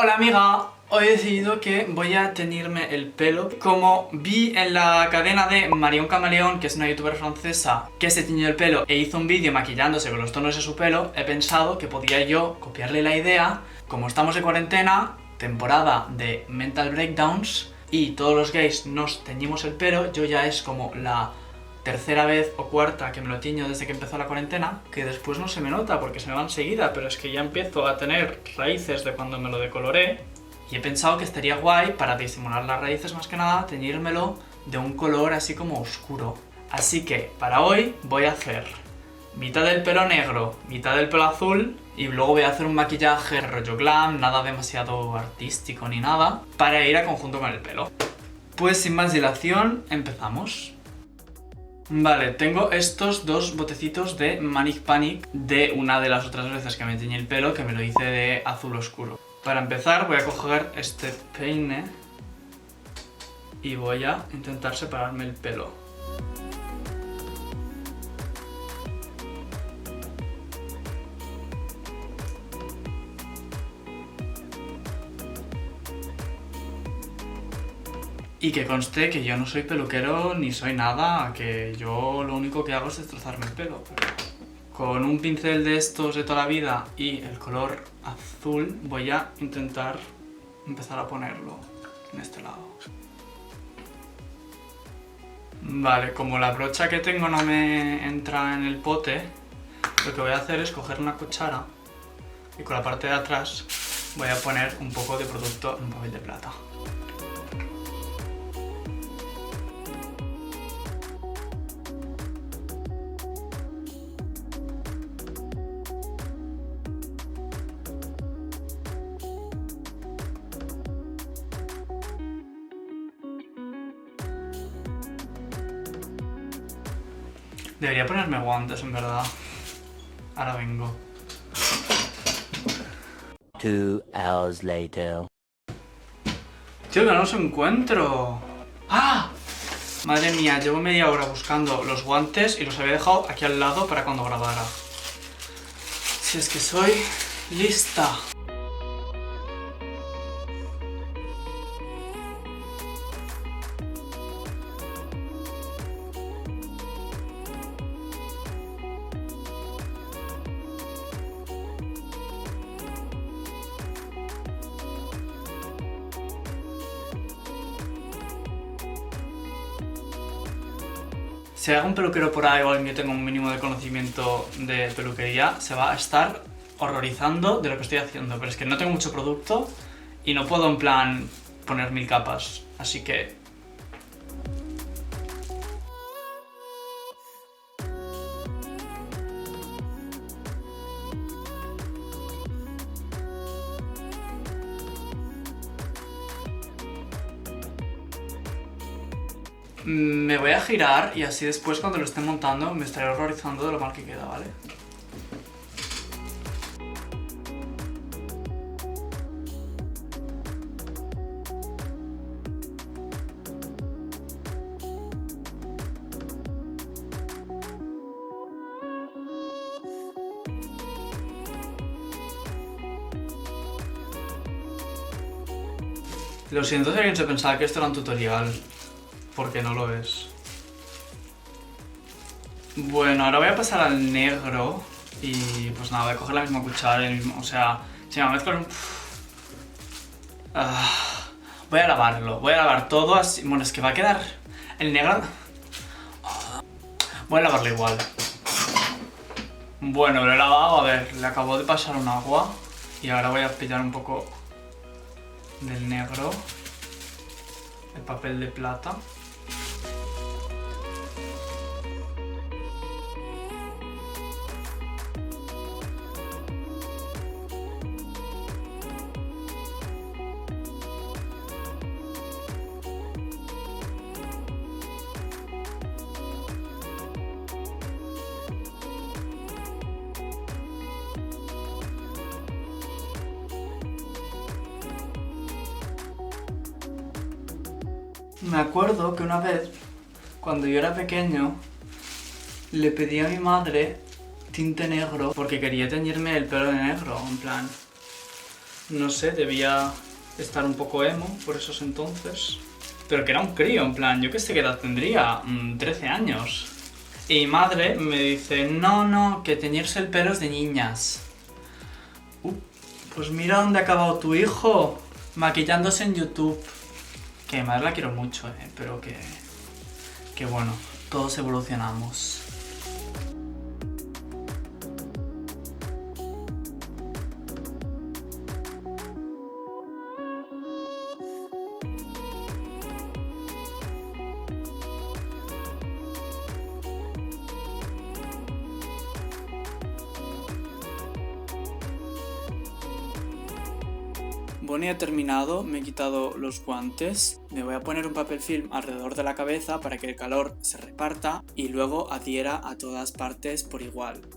Hola amiga, hoy he decidido que voy a teñirme el pelo. Como vi en la cadena de Marion Camaleón, que es una youtuber francesa que se tiñó el pelo e hizo un vídeo maquillándose con los tonos de su pelo, he pensado que podía yo copiarle la idea. Como estamos de cuarentena, temporada de mental breakdowns, y todos los gays nos teñimos el pelo, yo ya es como la tercera vez o cuarta que me lo tiño desde que empezó la cuarentena, que después no se me nota porque se me va enseguida, pero es que ya empiezo a tener raíces de cuando me lo decoloré, y he pensado que estaría guay para disimular las raíces más que nada, teñírmelo de un color así como oscuro. Así que para hoy voy a hacer mitad del pelo negro, mitad del pelo azul, y luego voy a hacer un maquillaje rollo glam, nada demasiado artístico ni nada, para ir a conjunto con el pelo. Pues sin más dilación, empezamos. Vale, tengo estos dos botecitos de Manic Panic de una de las otras veces que me teñí el pelo, que me lo hice de azul oscuro. Para empezar voy a coger este peine y voy a intentar separarme el pelo. Y que conste que yo no soy peluquero ni soy nada, que yo lo único que hago es destrozarme el pelo. Con un pincel de estos de toda la vida y el color azul voy a intentar empezar a ponerlo en este lado. Vale, como la brocha que tengo no me entra en el pote, lo que voy a hacer es coger una cuchara y con la parte de atrás voy a poner un poco de producto en un papel de plata. Debería ponerme guantes, en verdad. Ahora vengo. 2 hours later. Tío, que no los encuentro. ¡Ah! Madre mía, llevo media hora buscando los guantes y los había dejado aquí al lado para cuando grabara. Si es que soy lista. Si hay algún peluquero por ahí o alguien que tenga un mínimo de conocimiento de peluquería, se va a estar horrorizando de lo que estoy haciendo, pero es que no tengo mucho producto y no puedo en plan poner 1000 capas, así que... Me voy a girar y así después cuando lo esté montando me estaré horrorizando de lo mal que queda, ¿vale? Lo siento si alguien se pensaba que esto era un tutorial, porque no lo es. Bueno, ahora voy a pasar al negro y pues nada, voy a coger la misma cuchara, o sea, si me mezclo... voy a lavar todo así, bueno, es que va a quedar el negro... Voy a lavarlo igual. Bueno, lo he lavado, a ver, le acabo de pasar un agua y ahora voy a pillar un poco del negro, el papel de plata. Me acuerdo que una vez, cuando yo era pequeño, le pedí a mi madre tinte negro porque quería teñirme el pelo de negro, en plan. No sé, debía estar un poco emo por esos entonces. Pero que era un crío, en plan, yo qué sé qué edad tendría, 13 años. Y mi madre me dice, no, que teñirse el pelo es de niñas. Pues mira dónde ha acabado tu hijo, maquillándose en YouTube. Que madre la quiero mucho, pero que bueno, todos evolucionamos. Bueno, ya he terminado, me he quitado los guantes, me voy a poner un papel film alrededor de la cabeza para que el calor se reparta y luego adhiera a todas partes por igual,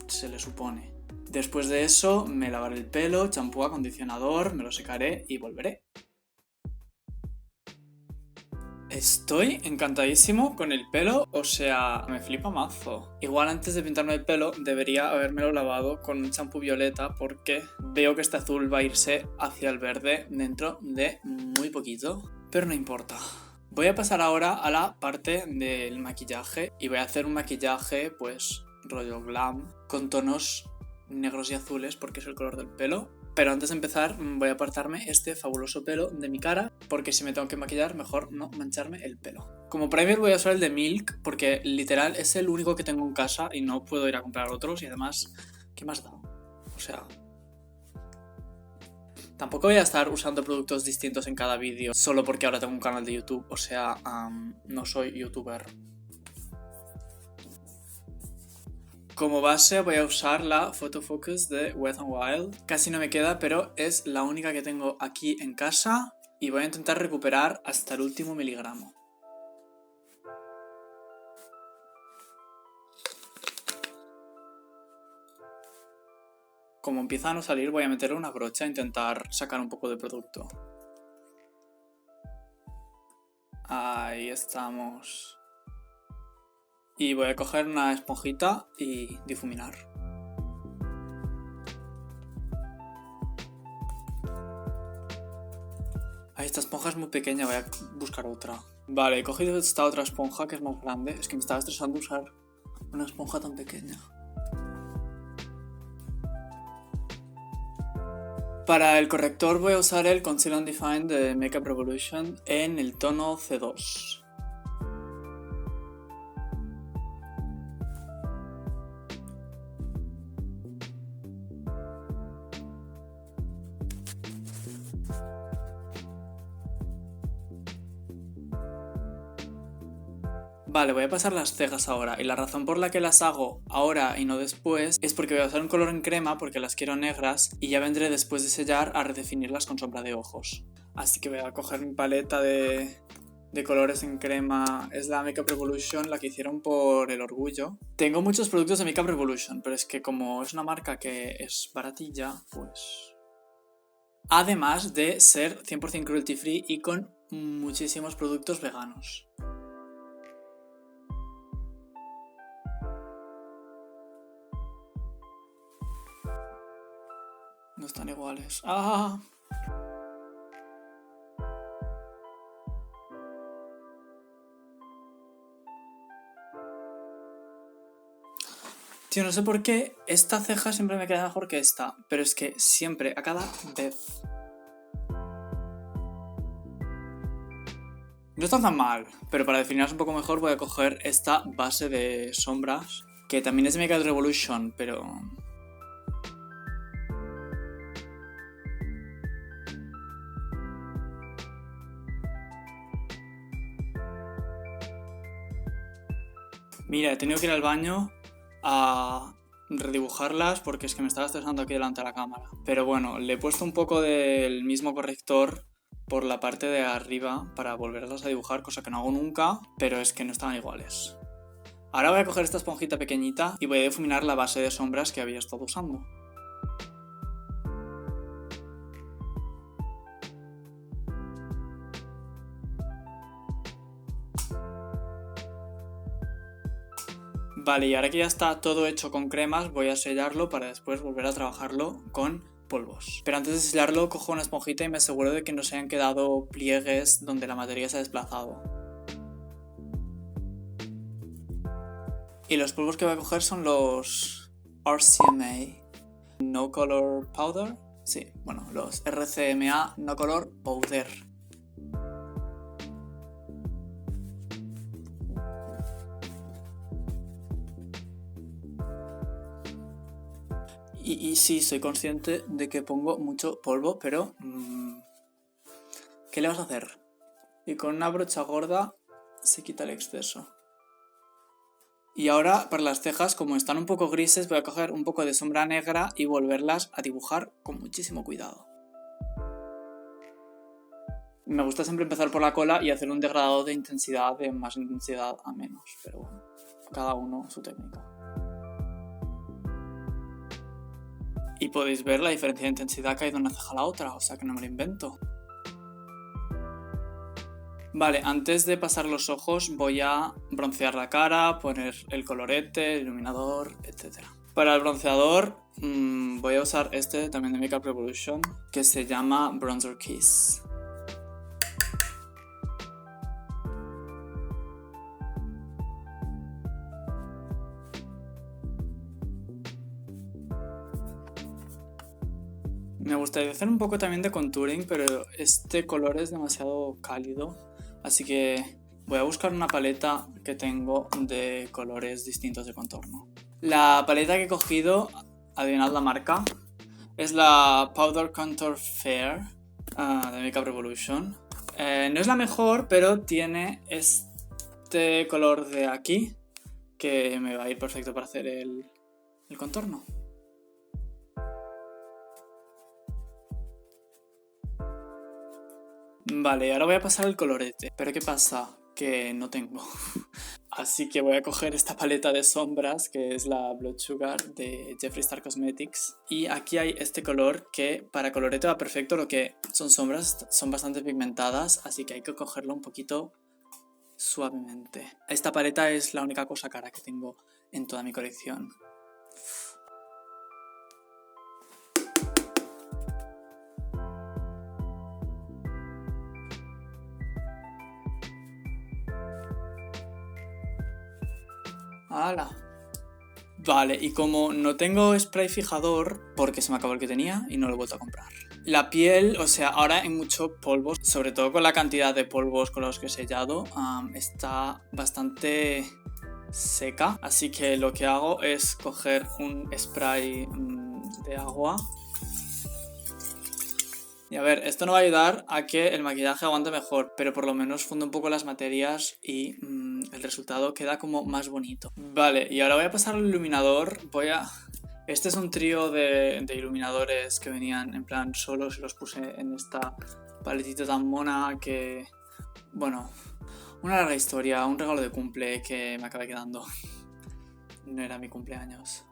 se le supone. Después de eso me lavaré el pelo, champú, acondicionador, me lo secaré y volveré. Estoy encantadísimo con el pelo, o sea, me flipa mazo. Igual antes de pintarme el pelo debería habérmelo lavado con un champú violeta porque veo que este azul va a irse hacia el verde dentro de muy poquito, pero no importa. Voy a pasar ahora a la parte del maquillaje y voy a hacer un maquillaje pues rollo glam con tonos negros y azules porque es el color del pelo. Pero antes de empezar voy a apartarme este fabuloso pelo de mi cara porque si me tengo que maquillar mejor no mancharme el pelo. Como primer voy a usar el de Milk porque literal es el único que tengo en casa y no puedo ir a comprar otros y además, ¿qué más da? O sea, tampoco voy a estar usando productos distintos en cada vídeo solo porque ahora tengo un canal de YouTube, o sea, no soy youtuber. Como base voy a usar la Photo Focus de Wet n Wild. Casi no me queda, pero es la única que tengo aquí en casa y voy a intentar recuperar hasta el último miligramo. Como empieza a no salir, voy a meterle una brocha e intentar sacar un poco de producto. Ahí estamos. Y voy a coger una esponjita y difuminar. Ay, esta esponja es muy pequeña, voy a buscar otra. Vale, he cogido esta otra esponja que es más grande. Es que me estaba estresando usar una esponja tan pequeña. Para el corrector voy a usar el Conceal and Define de Makeup Revolution en el tono C2. Vale, voy a pasar las cejas ahora y la razón por la que las hago ahora y no después es porque voy a usar un color en crema porque las quiero negras y ya vendré después de sellar a redefinirlas con sombra de ojos. Así que voy a coger mi paleta de colores en crema, es la Makeup Revolution, la que hicieron por el orgullo. Tengo muchos productos de Makeup Revolution, pero es que como es una marca que es baratilla, pues... Además de ser 100% cruelty free y con muchísimos productos veganos. No están iguales. ¡Ah! Tío, no sé por qué esta ceja siempre me queda mejor que esta, pero es que siempre, a cada vez. No está tan mal, pero para definirlas un poco mejor voy a coger esta base de sombras, que también es de Makeup Revolution, pero... Mira, he tenido que ir al baño a redibujarlas porque es que me estaba estresando aquí delante de la cámara. Pero bueno, le he puesto un poco del mismo corrector por la parte de arriba para volverlas a dibujar, cosa que no hago nunca, pero es que no estaban iguales. Ahora voy a coger esta esponjita pequeñita y voy a difuminar la base de sombras que había estado usando. Vale, y ahora que ya está todo hecho con cremas, voy a sellarlo para después volver a trabajarlo con polvos. Pero antes de sellarlo cojo una esponjita y me aseguro de que no se hayan quedado pliegues donde la materia se ha desplazado. Y los polvos que voy a coger son los RCMA No Color Powder. Sí, bueno, los RCMA No Color Powder. Y sí, soy consciente de que pongo mucho polvo, pero ¿qué le vas a hacer? Y con una brocha gorda se quita el exceso. Y ahora para las cejas, como están un poco grises, voy a coger un poco de sombra negra y volverlas a dibujar con muchísimo cuidado. Me gusta siempre empezar por la cola y hacer un degradado de intensidad, de más intensidad a menos, pero bueno, cada uno su técnica. Y podéis ver la diferencia de intensidad que hay de una ceja a la otra, o sea que no me lo invento. Vale, antes de pasar los ojos voy a broncear la cara, poner el colorete, el iluminador, etc. Para el bronceador voy a usar este también de Makeup Revolution, que se llama Bronzer Kiss. Me gustaría hacer un poco también de contouring, pero este color es demasiado cálido, así que voy a buscar una paleta que tengo de colores distintos de contorno. La paleta que he cogido, adivinad la marca, es la Powder Contour Fair de Makeup Revolution. No es la mejor, pero tiene este color de aquí que me va a ir perfecto para hacer el contorno. Vale, ahora voy a pasar el colorete. Pero ¿qué pasa? Que no tengo. Así que voy a coger esta paleta de sombras, que es la Blood Sugar de Jeffree Star Cosmetics. Y aquí hay este color que para colorete va perfecto, lo que son sombras, son bastante pigmentadas, así que hay que cogerlo un poquito suavemente. Esta paleta es la única cosa cara que tengo en toda mi colección. ¡Hala! Vale, y como no tengo spray fijador, porque se me acabó el que tenía y no lo he vuelto a comprar. La piel, o sea, ahora hay mucho polvo, sobre todo con la cantidad de polvos con los que he sellado, está bastante seca. Así que lo que hago es coger un spray de agua. Y a ver, esto no va a ayudar a que el maquillaje aguante mejor, pero por lo menos funde un poco las materias y el resultado queda como más bonito. Vale, y ahora voy a pasar al iluminador. Este es un trío de iluminadores que venían en plan solos y los puse en esta paletita tan mona que... Bueno, una larga historia, un regalo de cumple que me acabé quedando. No era mi cumpleaños.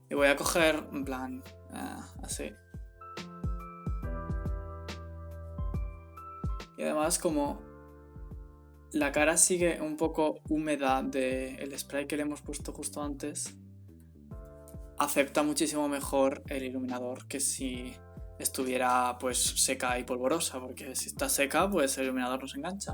Y voy a coger en plan así. Y además como la cara sigue un poco húmeda del spray que le hemos puesto justo antes, acepta muchísimo mejor el iluminador que si estuviera pues seca y polvorosa, porque si está seca pues el iluminador no se engancha.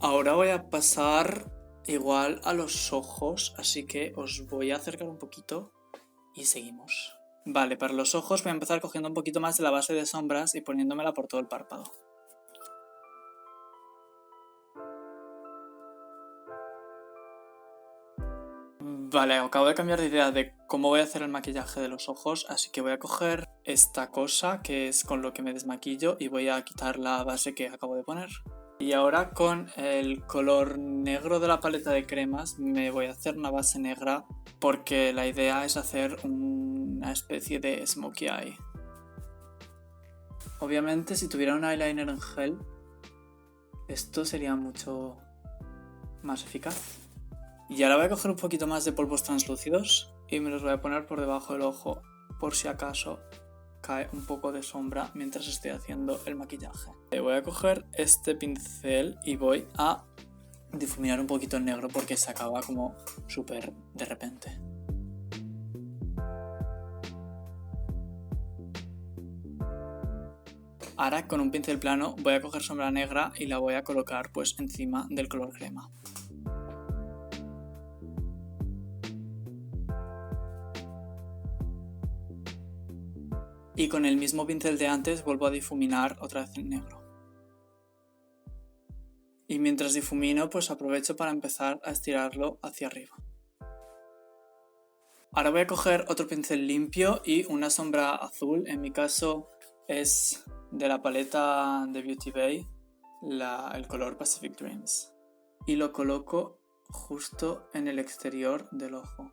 Ahora voy a pasar igual a los ojos, así que os voy a acercar un poquito y seguimos. Vale, para los ojos voy a empezar cogiendo un poquito más de la base de sombras y poniéndomela por todo el párpado. Vale, acabo de cambiar de idea de cómo voy a hacer el maquillaje de los ojos, así que voy a coger esta cosa que es con lo que me desmaquillo y voy a quitar la base que acabo de poner. Y ahora con el color negro de la paleta de cremas me voy a hacer una base negra porque la idea es hacer una especie de smokey eye. Obviamente si tuviera un eyeliner en gel esto sería mucho más eficaz. Y ahora voy a coger un poquito más de polvos translúcidos y me los voy a poner por debajo del ojo por si acaso cae un poco de sombra mientras estoy haciendo el maquillaje. Voy a coger este pincel y voy a difuminar un poquito el negro porque se acaba como súper de repente. Ahora con un pincel plano voy a coger sombra negra y la voy a colocar pues encima del color crema. Y con el mismo pincel de antes vuelvo a difuminar otra vez en negro. Y mientras difumino pues aprovecho para empezar a estirarlo hacia arriba. Ahora voy a coger otro pincel limpio y una sombra azul, en mi caso es de la paleta de Beauty Bay, el color Pacific Dreams. Y lo coloco justo en el exterior del ojo.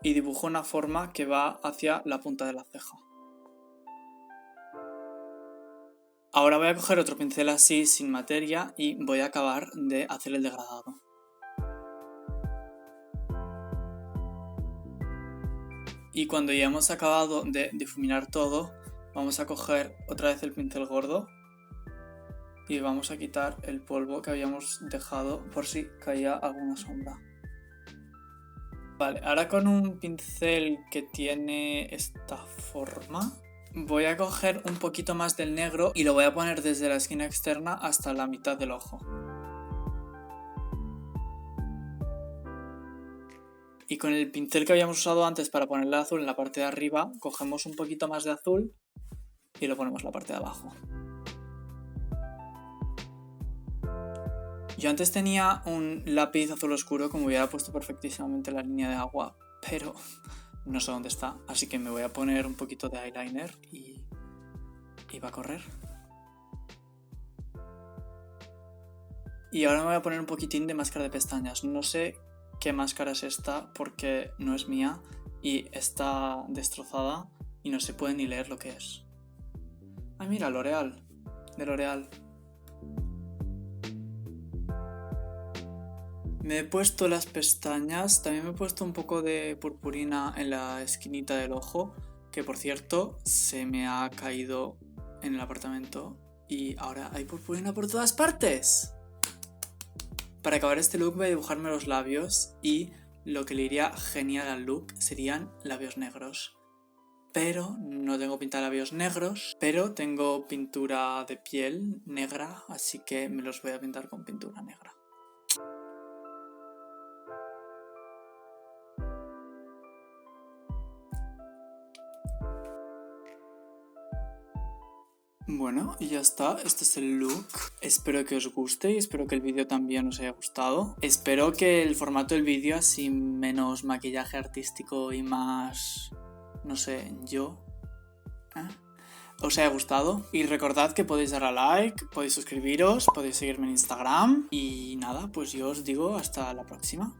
Y dibujo una forma que va hacia la punta de la ceja. Ahora voy a coger otro pincel así sin materia y voy a acabar de hacer el degradado. Y cuando ya hemos acabado de difuminar todo, vamos a coger otra vez el pincel gordo y vamos a quitar el polvo que habíamos dejado por si caía alguna sombra. Vale, ahora con un pincel que tiene esta forma, voy a coger un poquito más del negro y lo voy a poner desde la esquina externa hasta la mitad del ojo. Y con el pincel que habíamos usado antes para ponerle azul en la parte de arriba, cogemos un poquito más de azul y lo ponemos en la parte de abajo. Yo antes tenía un lápiz azul oscuro que me hubiera puesto perfectísimamente la línea de agua, pero no sé dónde está, así que me voy a poner un poquito de eyeliner y va a correr. Y ahora me voy a poner un poquitín de máscara de pestañas. No sé qué máscara es esta porque no es mía y está destrozada y no se puede ni leer lo que es. Ah, mira, L'Oreal, de L'Oreal. Me he puesto las pestañas, también me he puesto un poco de purpurina en la esquinita del ojo, que por cierto se me ha caído en el apartamento y ahora hay purpurina por todas partes. Para acabar este look voy a dibujarme los labios y lo que le iría genial al look serían labios negros. Pero no tengo pinta de labios negros, pero tengo pintura de piel negra, así que me los voy a pintar con pintura negra. Bueno, y ya está, este es el look. Espero que os guste y espero que el vídeo también os haya gustado. Espero que el formato del vídeo, así menos maquillaje artístico y más, no sé, os haya gustado. Y recordad que podéis dar a like, podéis suscribiros, podéis seguirme en Instagram. Y nada, pues yo os digo hasta la próxima.